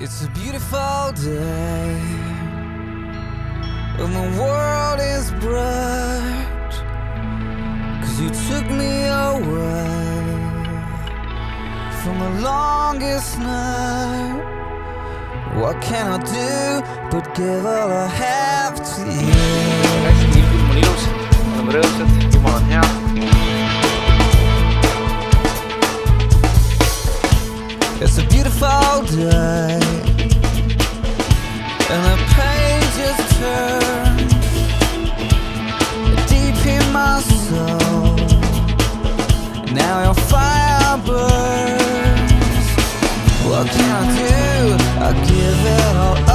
It's a beautiful day, and the world is bright, 'cause you took me away from the longest night. What can I do but give all I have to you? Hästi ilm on ilus, oleme rõõmsad, jumal on hea. It's a beautiful day, and the pages turn deep in my soul. Now your fire burns. What can I do? I give it all up.